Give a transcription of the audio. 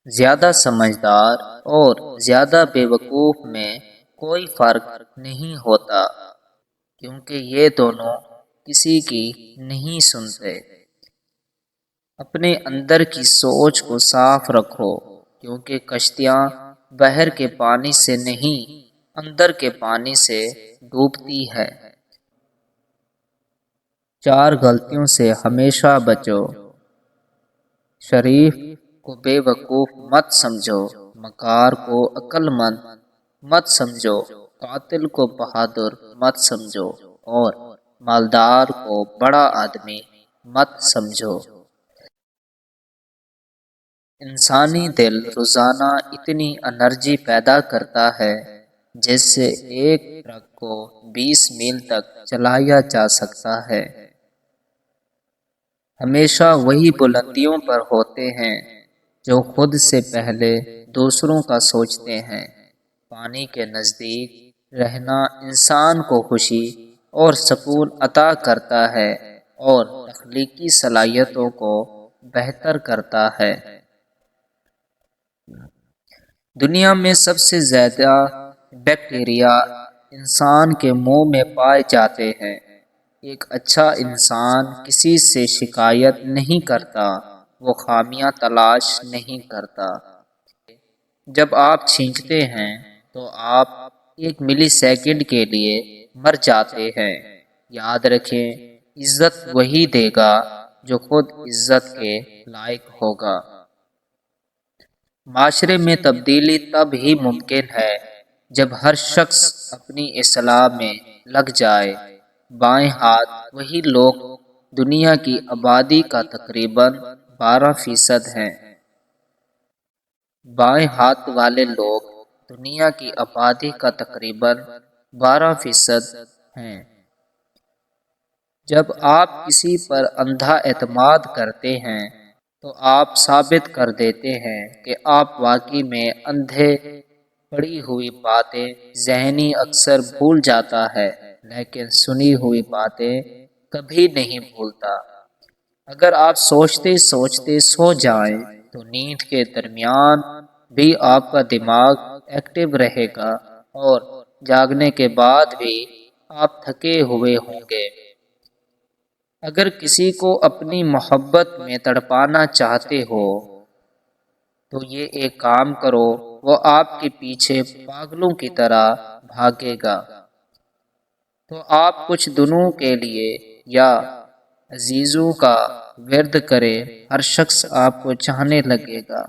زیادہ سمجھدار اور زیادہ بے وقوف میں کوئی فرق نہیں ہوتا، کیونکہ یہ دونوں کسی کی نہیں سنتے۔ اپنے اندر کی سوچ کو صاف رکھو، کیونکہ کشتیاں بحر کے پانی سے نہیں، اندر کے پانی سے ڈوبتی ہے۔ 4 غلطیوں سے ہمیشہ بچو۔ شریف کو بے وقوف مت سمجھو، مکار کو عقل مند مت سمجھو، قاتل کو بہادر مت سمجھو، اور مالدار کو بڑا آدمی مت سمجھو۔ انسانی دل روزانہ اتنی انرجی پیدا کرتا ہے جس سے ایک ٹرک کو 20 میل تک چلایا جا سکتا ہے۔ ہمیشہ وہی بلندیوں پر ہوتے ہیں جو خود سے پہلے دوسروں کا سوچتے ہیں۔ پانی کے نزدیک رہنا انسان کو خوشی اور سکون عطا کرتا ہے اور تخلیقی صلاحیتوں کو بہتر کرتا ہے۔ دنیا میں سب سے زیادہ بیکٹیریا انسان کے منہ میں پائے جاتے ہیں۔ ایک اچھا انسان کسی سے شکایت نہیں کرتا، وہ خامیاں تلاش نہیں کرتا۔ جب آپ چھینکتے ہیں تو آپ 1 ملی سیکنڈ کے لیے مر جاتے ہیں۔ یاد رکھیں، عزت وہی دے گا جو خود عزت کے لائق ہوگا۔ معاشرے میں تبدیلی تب ہی ممکن ہے جب ہر شخص اپنی اصلاح میں لگ جائے۔ بائیں ہاتھ وہی لوگ دنیا کی آبادی کا تقریباً 12% ہیں۔ بائیں ہاتھ والے لوگ دنیا کی آبادی کا تقریباً 12% ہیں۔ جب آپ کسی پر اندھا اعتماد کرتے ہیں تو آپ ثابت کر دیتے ہیں کہ آپ واقعی میں اندھے۔ پڑھی ہوئی باتیں ذہنی اکثر بھول جاتا ہے، لیکن سنی ہوئی باتیں کبھی نہیں بھولتا۔ اگر آپ سوچتے سوچتے سو جائیں تو نیند کے درمیان بھی آپ کا دماغ ایکٹیو رہے گا، اور جاگنے کے بعد بھی آپ تھکے ہوئے ہوں گے۔ اگر کسی کو اپنی محبت میں تڑپانا چاہتے ہو تو یہ ایک کام کرو، وہ آپ کے پیچھے پاگلوں کی طرح بھاگے گا۔ تو آپ کچھ دنوں کے لیے یا عزیزوں کا ورد کریں، ہر شخص آپ کو چاہنے لگے گا۔